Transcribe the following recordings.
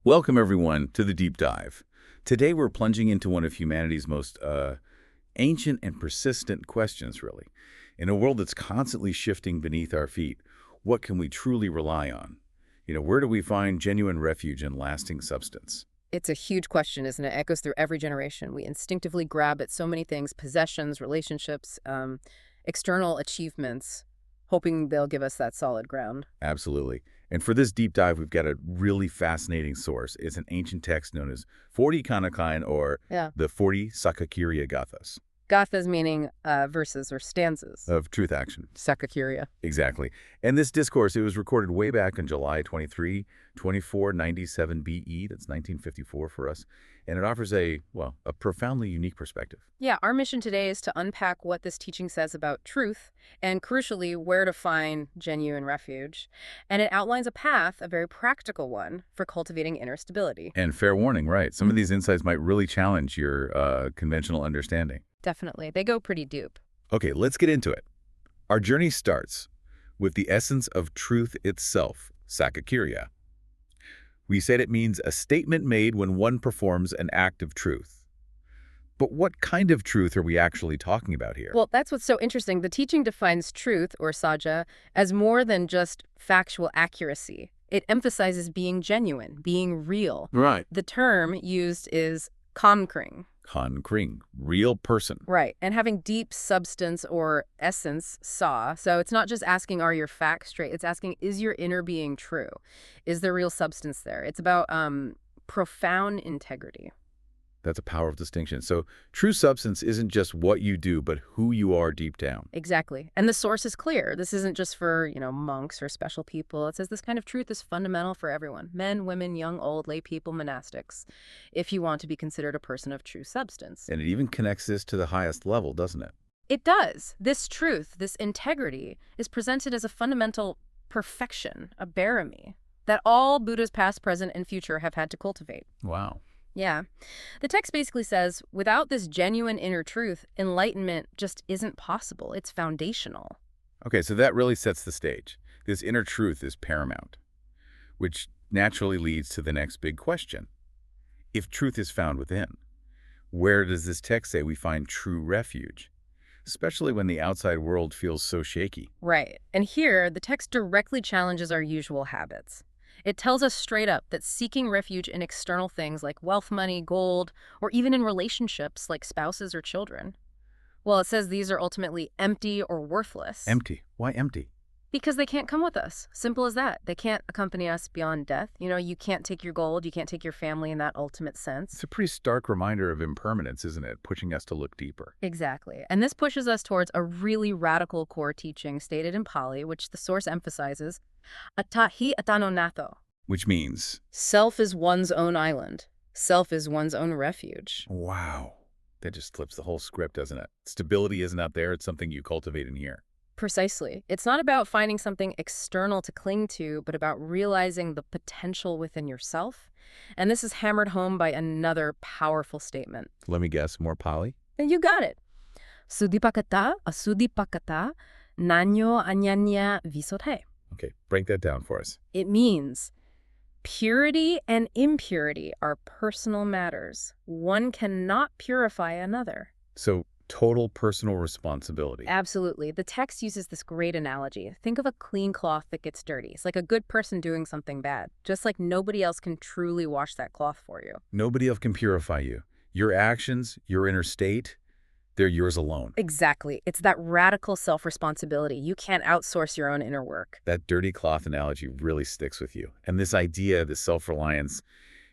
Welcome, everyone, to the Deep Dive. Today, we're plunging into one of humanity's most ancient and persistent questions, really. In a world that's constantly shifting beneath our feet, what can we truly rely on? Where do we find genuine refuge and lasting substance? It's a huge question, isn't it? It echoes through every generation. We instinctively grab at so many things, possessions, relationships, external achievements, hoping they'll give us that solid ground. Absolutely. And for this deep dive, we've got a really fascinating source. It's an ancient text known as 40 Kanakain, or Yeah. the 40 Saccakiriya-gathas Gathas meaning verses or stanzas. of truth action. Saccakiriya. Exactly. And this discourse, it was recorded way back on July 23, 2497 BE. That's 1954 for us. And it offers a profoundly unique perspective. Yeah, our mission today is to unpack what this teaching says about truth and, crucially, where to find genuine refuge. And it outlines a path, a very practical one, for cultivating inner stability. And fair warning, right? Some of these insights might really challenge your conventional understanding. Definitely. They go pretty deep. Okay, let's get into it. Our journey starts with the essence of truth itself, Saccakiriya. We said it means a statement made when one performs an act of truth. But what kind of truth are we actually talking about here? Well, that's what's so interesting. The teaching defines truth, or sajja, as more than just factual accuracy. It emphasizes being genuine, being real. Right. The term used is kamkring. Concrete, real person. Right, and having deep substance or essence, sa. So it's not just asking, are your facts straight? It's asking, is your inner being true? Is there real substance there? It's about profound integrity. That's a powerful distinction. So true substance isn't just what you do, but who you are deep down. Exactly. And the source is clear. This isn't just for, monks or special people. It says this kind of truth is fundamental for everyone. Men, women, young, old, lay people, monastics, if you want to be considered a person of true substance. And it even connects this to the highest level, doesn't it? It does. This truth, this integrity, is presented as a fundamental perfection, a barami, that all Buddhas past, present, and future have had to cultivate. Wow. Yeah. The text basically says, without this genuine inner truth, enlightenment just isn't possible. It's foundational. Okay, so that really sets the stage. This inner truth is paramount, which naturally leads to the next big question. If truth is found within, where does this text say we find true refuge? Especially when the outside world feels so shaky. Right. And here, the text directly challenges our usual habits. It tells us straight up that seeking refuge in external things like wealth, money, gold, or even in relationships like spouses or children, well, it says these are ultimately empty or worthless. Empty. Why empty? Because they can't come with us. Simple as that. They can't accompany us beyond death. You can't take your gold. You can't take your family in that ultimate sense. It's a pretty stark reminder of impermanence, isn't it? Pushing us to look deeper. Exactly. And this pushes us towards a really radical core teaching stated in Pali, which the source emphasizes, atahi atano natho. Which means? Self is one's own island. Self is one's own refuge. Wow. That just flips the whole script, doesn't it? Stability isn't out there. It's something you cultivate in here. Precisely. It's not about finding something external to cling to, but about realizing the potential within yourself. And this is hammered home by another powerful statement. Let me guess, more Pali? And you got it. Sudipakata asudipakata nanyo anyanya visodhe. Okay, break that down for us. It means purity and impurity are personal matters. One cannot purify another. So, total personal responsibility. Absolutely. The text uses this great analogy. Think of a clean cloth that gets dirty. It's like a good person doing something bad, just like nobody else can truly wash that cloth for you. Nobody else can purify you. Your actions, your inner state, they're yours alone. Exactly. It's that radical self-responsibility. You can't outsource your own inner work. That dirty cloth analogy really sticks with you. And this idea, this self-reliance,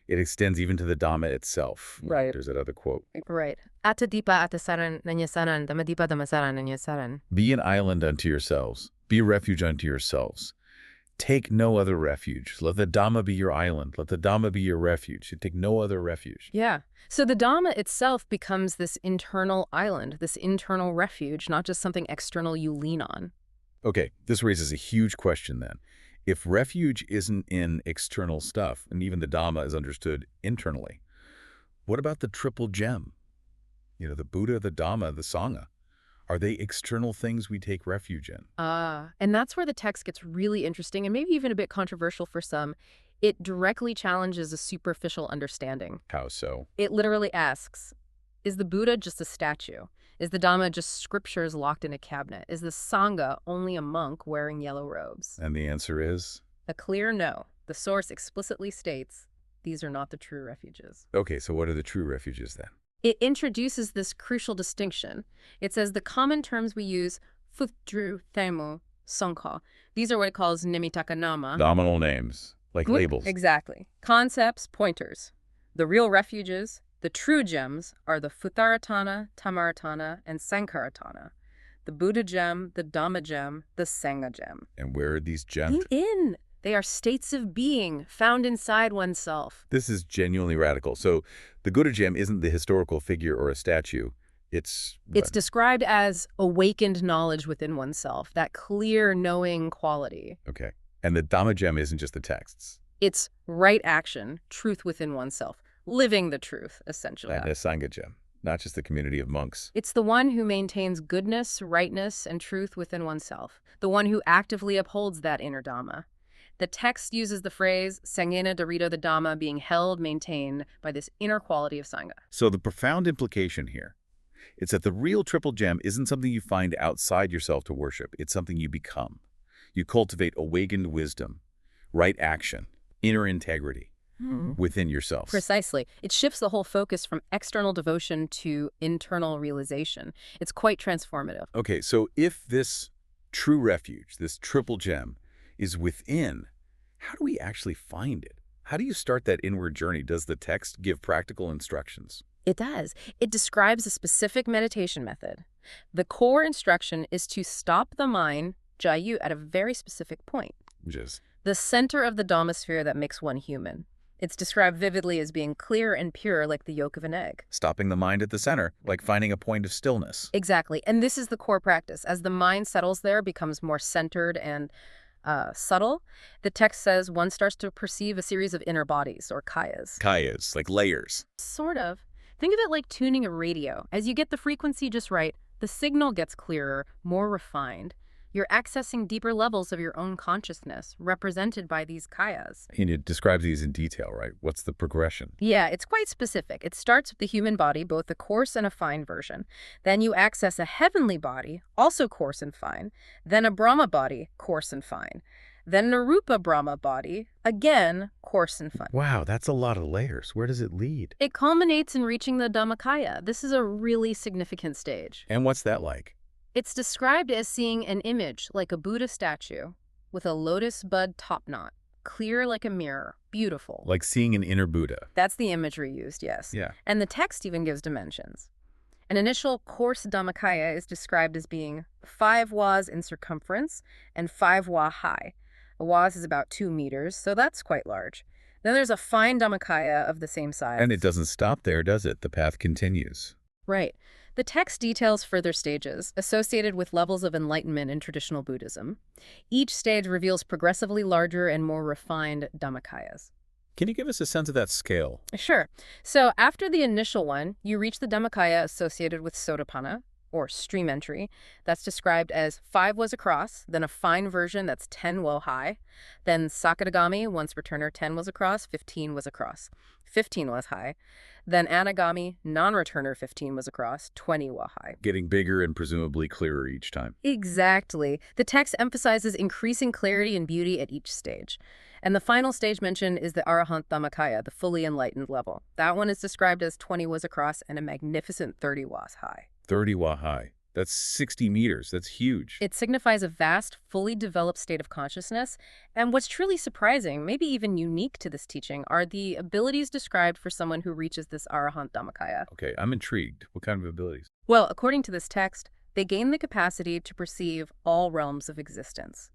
it extends even to the Dhamma itself. Right. There's that other quote. Right. Atadipa atasaran nanyasaran, damadipa damasaran nanyasaran. Be an island unto yourselves. Be a refuge unto yourselves. Take no other refuge. Let the Dhamma be your island. Let the Dhamma be your refuge. You take no other refuge. Yeah. So the Dhamma itself becomes this internal island, this internal refuge, not just something external you lean on. Okay, this raises a huge question then. If refuge isn't in external stuff, and even the Dhamma is understood internally, what about the triple gem? The Buddha, the Dhamma, the Sangha. Are they external things we take refuge in? And that's where the text gets really interesting and maybe even a bit controversial for some. It directly challenges a superficial understanding. How so? It literally asks, is the Buddha just a statue? Is the Dhamma just scriptures locked in a cabinet? Is the Sangha only a monk wearing yellow robes? And the answer is? A clear no. The source explicitly states these are not the true refuges. Okay, so what are the true refuges then? It introduces this crucial distinction. It says the common terms we use, futru, themu, sangha. These are what it calls nimittakanama. Nominal names, like labels. Exactly. Concepts, pointers. The real refuges, the true gems, are the Futtaratthana, Tamaratthana, and Sankharatthana. The Buddha gem, the Dhamma gem, the Sangha gem. And where are these gems? In. They are states of being found inside oneself. This is genuinely radical. So the Buddha gem isn't the historical figure or a statue. It's described as awakened knowledge within oneself, that clear knowing quality. Okay. And the Dhamma gem isn't just the texts. It's right action, truth within oneself, living the truth, essentially. And the Sangha gem, not just the community of monks. It's the one who maintains goodness, rightness, and truth within oneself, the one who actively upholds that inner Dhamma. The text uses the phrase, Sangena Dorito the Dhamma, being held, maintained by this inner quality of Sangha. So the profound implication here is that the real triple gem isn't something you find outside yourself to worship. It's something you become. You cultivate awakened wisdom, right action, inner integrity within yourself. Precisely. It shifts the whole focus from external devotion to internal realization. It's quite transformative. Okay, so if this true refuge, this triple gem, is within, how do we actually find it? How do you start that inward journey? Does the text give practical instructions? It does. It describes a specific meditation method. The core instruction is to stop the mind, jayu, at a very specific point. Just The center of the Dhamma sphere that makes one human. It's described vividly as being clear and pure like the yolk of an egg. stopping the mind at the center, like finding a point of stillness. Exactly. And this is the core practice. As the mind settles there, becomes more centered and subtle, the text says one starts to perceive a series of inner bodies, or kayas. Kayas, like layers. Sort of. Think of it like tuning a radio. As you get the frequency just right, the signal gets clearer, more refined. You're accessing deeper levels of your own consciousness, represented by these kayas. And it describes these in detail, right? What's the progression? Yeah, it's quite specific. It starts with the human body, both a coarse and a fine version. Then you access a heavenly body, also coarse and fine. Then a Brahma body, coarse and fine. Then an Arupa Brahma body, again, coarse and fine. Wow, that's a lot of layers. Where does it lead? It culminates in reaching the Dhammakaya. This is a really significant stage. And what's that like? It's described as seeing an image like a Buddha statue with a lotus bud top knot, clear like a mirror, beautiful. Like seeing an inner Buddha. That's the imagery used, yes. Yeah. And the text even gives dimensions. An initial coarse Dhammakaya is described as being 5 was in circumference and 5 wa high. A was is about 2 meters, so that's quite large. Then there's a fine Dhammakaya of the same size. And it doesn't stop there, does it? The path continues. Right. The text details further stages associated with levels of enlightenment in traditional Buddhism. Each stage reveals progressively larger and more refined Dhammakayas. Can you give us a sense of that scale? Sure. So after the initial one, you reach the Dhammakaya associated with Sotapanna, or stream entry. That's described as 5 was across, then a fine version that's 10 wo high. Then Sakadagami, once returner, 10 was across, 15 was across. 15 was high. Then Anagami, non-returner, 15 was across, 20 wa high. Getting bigger and presumably clearer each time. Exactly. The text emphasizes increasing clarity and beauty at each stage. And the final stage mentioned is the Arahant Dhammakaya, the fully enlightened level. That one is described as 20 was across and a magnificent 30 was high. 30 wa high. That's 60 meters. That's huge. It signifies a vast, fully developed state of consciousness. And what's truly surprising, maybe even unique to this teaching, are the abilities described for someone who reaches this Arahant Dhammakaya. Okay, I'm intrigued. What kind of abilities? Well, according to this text, they gain the capacity to perceive all realms of existence.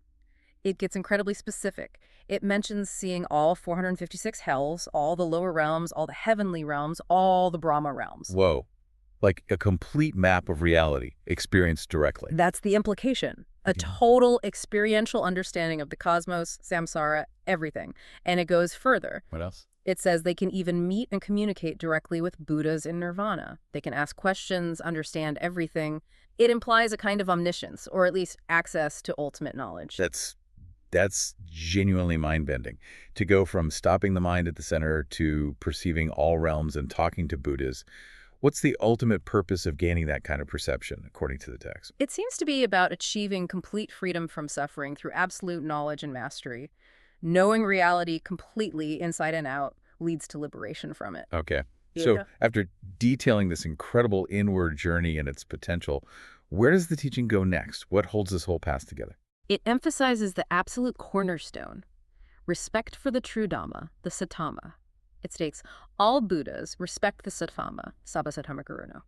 It gets incredibly specific. It mentions seeing all 456 hells, all the lower realms, all the heavenly realms, all the Brahma realms. Whoa. Like a complete map of reality, experienced directly. That's the implication. A total experiential understanding of the cosmos, samsara, everything. And it goes further. What else? It says they can even meet and communicate directly with Buddhas in nirvana. They can ask questions, understand everything. It implies a kind of omniscience, or at least access to ultimate knowledge. That's That's genuinely mind-bending. To go from stopping the mind at the center to perceiving all realms and talking to Buddhas, what's the ultimate purpose of gaining that kind of perception, according to the text? It seems to be about achieving complete freedom from suffering through absolute knowledge and mastery. Knowing reality completely inside and out leads to liberation from it. Okay. So after detailing this incredible inward journey and its potential, where does the teaching go next? What holds this whole path together? It emphasizes the absolute cornerstone, respect for the true Dhamma, the Saddhamma. It states, all Buddhas respect the Saddhamma, Sabbasaddhamma Guruno.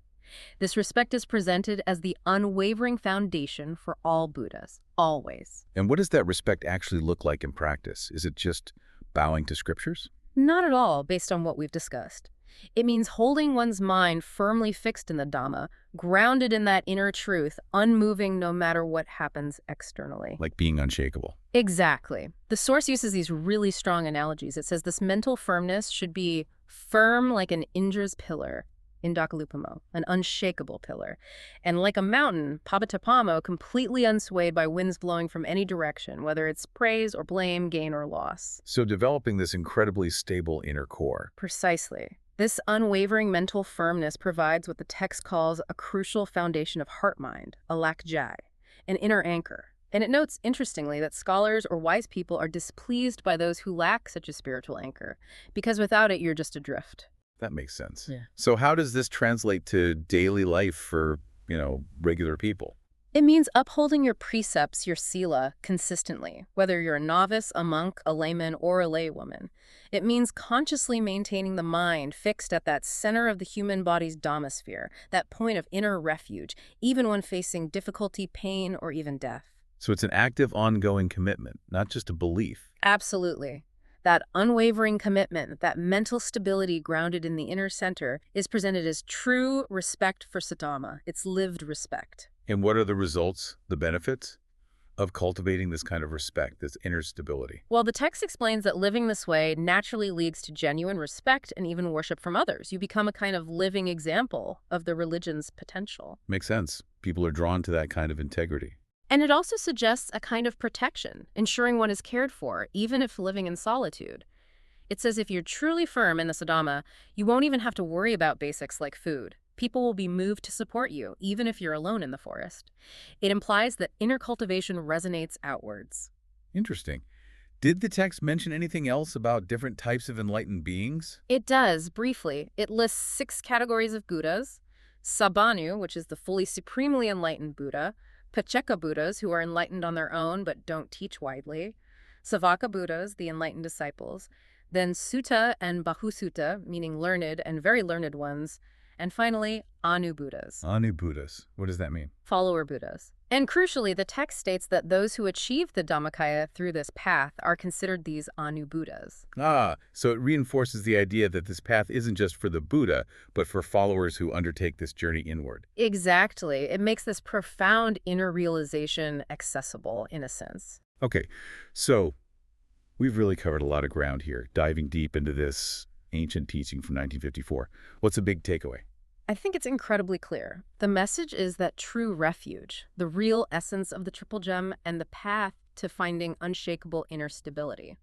This respect is presented as the unwavering foundation for all Buddhas, always. And what does that respect actually look like in practice? Is it just bowing to scriptures? Not at all, based on what we've discussed. It means holding one's mind firmly fixed in the Dhamma, grounded in that inner truth, unmoving no matter what happens externally. Like being unshakable. Exactly. The source uses these really strong analogies. It says this mental firmness should be firm like an Indra's pillar, Indakalupamo, an unshakable pillar. And like a mountain, Pavatapamo, completely unswayed by winds blowing from any direction, whether it's praise or blame, gain or loss. So developing this incredibly stable inner core. Precisely. This unwavering mental firmness provides what the text calls a crucial foundation of heart-mind, a lakjai, an inner anchor. And it notes, interestingly, that scholars or wise people are displeased by those who lack such a spiritual anchor, because without it, you're just adrift. That makes sense. Yeah. So how does this translate to daily life for, regular people? It means upholding your precepts, your sila, consistently, whether you're a novice, a monk, a layman, or a laywoman. It means consciously maintaining the mind fixed at that center of the human body's dhammasphere, that point of inner refuge, even when facing difficulty, pain, or even death. So it's an active, ongoing commitment, not just a belief. Absolutely. That unwavering commitment, that mental stability grounded in the inner center, is presented as true respect for Saddhamma. It's lived respect. And what are the results, the benefits of cultivating this kind of respect, this inner stability? Well, the text explains that living this way naturally leads to genuine respect and even worship from others. You become a kind of living example of the religion's potential. Makes sense. People are drawn to that kind of integrity. And it also suggests a kind of protection, ensuring one is cared for, even if living in solitude. It says if you're truly firm in the Saddhamma, you won't even have to worry about basics like food. People will be moved to support you, even if you're alone in the forest. It implies that inner cultivation resonates outwards. Interesting. Did the text mention anything else about different types of enlightened beings? It does, briefly. It lists 6 categories of Buddhas. Sabbanu, which is the fully supremely enlightened Buddha. Pacceka Buddhas, who are enlightened on their own but don't teach widely. Savaka Buddhas, the enlightened disciples. Then Sutta and Bahusutta, meaning learned and very learned ones. And finally, Anu Buddhas. Anu Buddhas. What does that mean? Follower Buddhas. And crucially, the text states that those who achieve the Dhammakaya through this path are considered these Anu Buddhas. So it reinforces the idea that this path isn't just for the Buddha, but for followers who undertake this journey inward. Exactly. It makes this profound inner realization accessible, in a sense. Okay, so we've really covered a lot of ground here, diving deep into this ancient teaching from 1954. What's a big takeaway? I think it's incredibly clear. The message is that true refuge, the real essence of the Triple Gem, and the path to finding unshakable inner stability.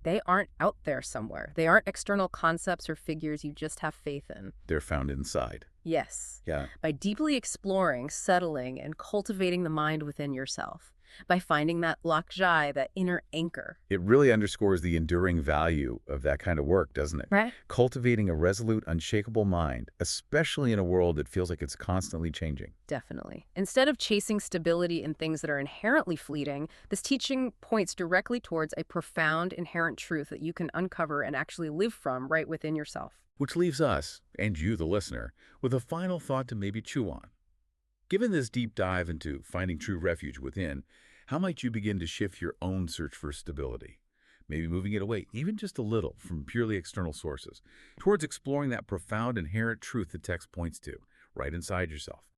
They aren't out there somewhere. They aren't external concepts or figures you just have faith in. They're found inside. Yes. Yeah. By deeply exploring, settling, and cultivating the mind within yourself. By finding that lakjai, that inner anchor. It really underscores the enduring value of that kind of work, doesn't it? Right. Cultivating a resolute, unshakable mind, especially in a world that feels like it's constantly changing. Definitely. Instead of chasing stability in things that are inherently fleeting, this teaching points directly towards a profound inherent truth that you can uncover and actually live from right within yourself. Which leaves us, and you, the listener, with a final thought to maybe chew on. Given this deep dive into finding true refuge within, how might you begin to shift your own search for stability? Maybe moving it away, even just a little, from purely external sources, towards exploring that profound inherent truth the text points to, right inside yourself.